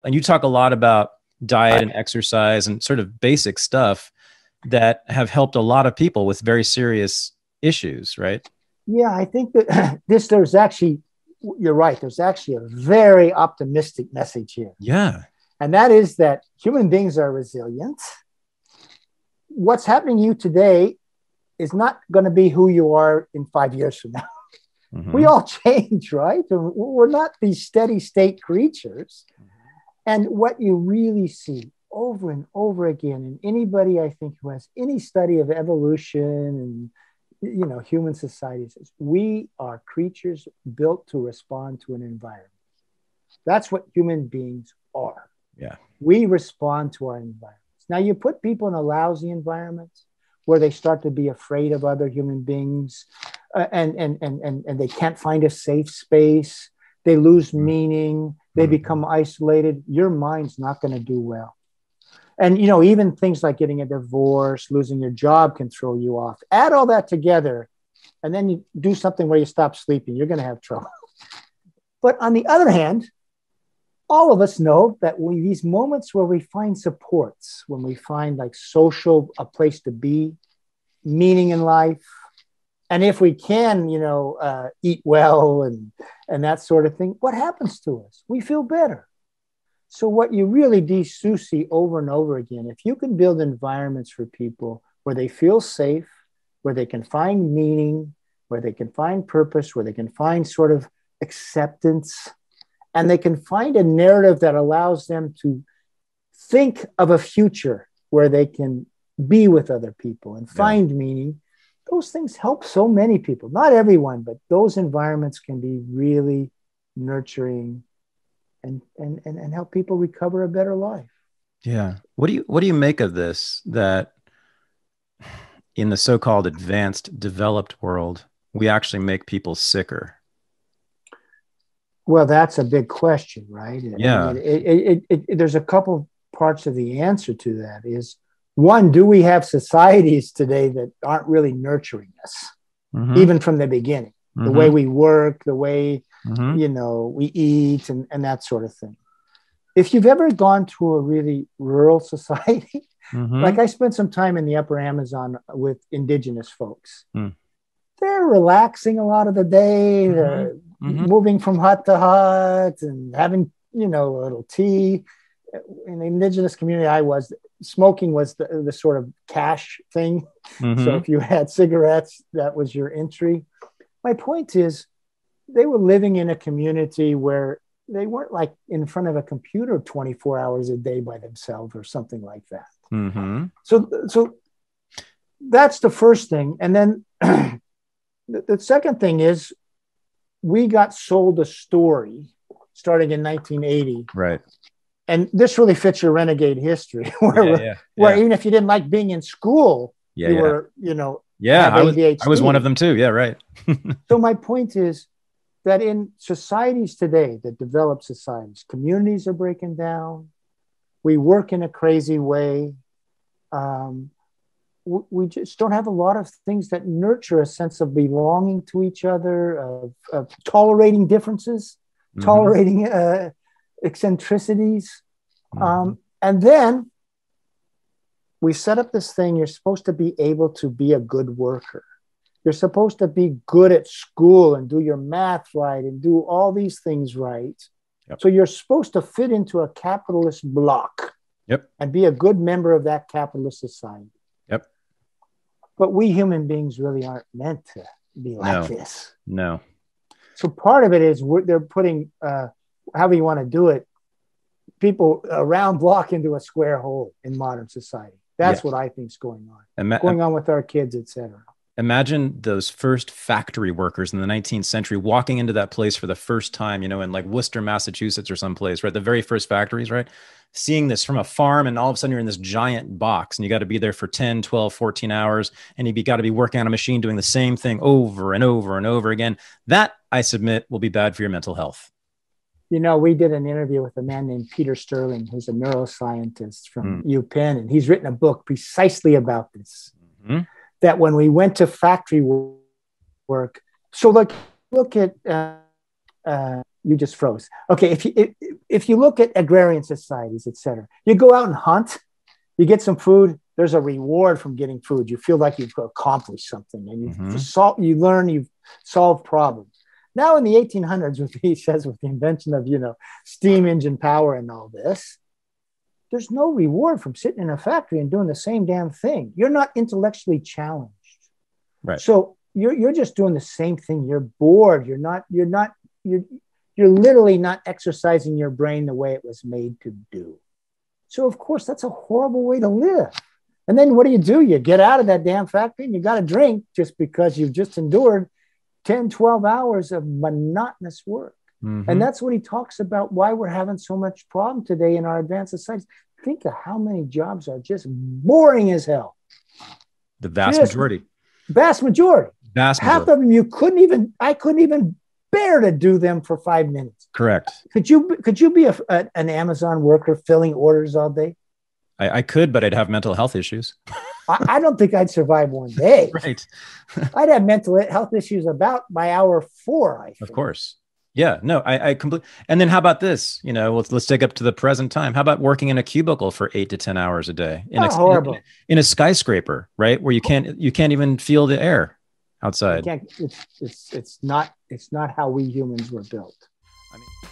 And you talk a lot about diet and exercise and sort of basic stuff that have helped a lot of people with very serious issues, right? Yeah, I think that there's actually, you're right, there's actually a very optimistic message here. Yeah. And that is that human beings are resilient. What's happening to you today is not going to be who you are in 5 years from now. Mm-hmm. We all change, right? We're not these steady state creatures. And what you really see over and over again, and anybody I think who has any study of evolution and human societies, is we are creatures built to respond to an environment. That's what human beings are. Yeah. We respond to our environments. Now, you put people in a lousy environment where they start to be afraid of other human beings, and they can't find a safe space. They lose meaning. They become isolated. Your mind's not going to do well. And, even things like getting a divorce, losing your job can throw you off. Add all that together, and then you do something where you stop sleeping. You're going to have trouble. But on the other hand, all of us know that these moments where we find supports, when we find like a place to be, meaning in life, and if we can, eat well and that sort of thing, what happens to us? We feel better. So what you really do see over and over again, if you can build environments for people where they feel safe, where they can find meaning, where they can find purpose, where they can find sort of acceptance, and they can find a narrative that allows them to think of a future where they can be with other people and find meaning. Those things help so many people, not everyone, but those environments can be really nurturing and help people recover a better life. Yeah. What do you make of this, that in the so-called advanced, developed world, we actually make people sicker? Well, that's a big question, right? Yeah. I mean, there's a couple parts of the answer to that. Is one, do we have societies today that aren't really nurturing us, even from the beginning? The way we work, the way, we eat and that sort of thing. If you've ever gone to a really rural society, like I spent some time in the upper Amazon with indigenous folks. They're relaxing a lot of the day. They're moving from hut to hut and having, a little tea. In the indigenous community I was, smoking was the sort of cash thing. So if you had cigarettes, that was your entry. My point is, they were living in a community where they weren't like in front of a computer 24 hours a day by themselves or something like that. So that's the first thing. And then the second thing is, we got sold a story starting in 1980. Right. And this really fits your renegade history, where even if you didn't like being in school, you were, I was one of them too. Yeah, right. So my point is that in societies today, that developed societies, communities are breaking down. We work in a crazy way. We just don't have a lot of things that nurture a sense of belonging to each other, of tolerating differences, tolerating eccentricities. And then we set up this thing. You're supposed to be able to be a good worker. You're supposed to be good at school and do your math right and do all these things right. So you're supposed to fit into a capitalist block and be a good member of that capitalist society. But we human beings really aren't meant to be like this. No. So part of it is they're putting, however you want to do it, people a round block into a square hole in modern society. That's what I think is going on. Going on with our kids, etc. Imagine those first factory workers in the 19th century walking into that place for the first time, in like Worcester, Massachusetts or someplace, right? The very first factories, right? Seeing this from a farm, and all of a sudden you're in this giant box and you got to be there for 10, 12, 14 hours. And you got to be working on a machine doing the same thing over and over and over again. That, I submit, will be bad for your mental health. We did an interview with a man named Peter Sterling, who's a neuroscientist from UPenn, and he's written a book precisely about this. That when we went to factory work, so like look at You just froze. Okay, if you look at agrarian societies, et cetera, you go out and hunt, you get some food. There's a reward from getting food. You feel like you've accomplished something, and you learn, you've solved problems. Now in the 1800s, he says, with the invention of steam engine power and all this, there's no reward from sitting in a factory and doing the same damn thing. You're not intellectually challenged, right? So you're just doing the same thing. You're bored. You're literally not exercising your brain the way it was made to do. So, of course, that's a horrible way to live. And then what do? You get out of that damn factory and you got to drink just because you've just endured 10, 12 hours of monotonous work. Mm-hmm. And that's what he talks about, why we're having so much problem today in our advanced societies. Think of how many jobs are just boring as hell. The vast majority. Vast majority. Half of them I couldn't even bear to do them for 5 minutes. Correct. Could you be an Amazon worker filling orders all day? I could, but I'd have mental health issues. I don't think I'd survive one day. Right. I'd have mental health issues about by hour 4, I think. Of course. Yeah, no, I completely. And then how about this? Let's take up to the present time. How about working in a cubicle for 8 to 10 hours a day horrible. In a skyscraper, right? Where you can't even feel the air outside. It's not how we humans were built. I mean.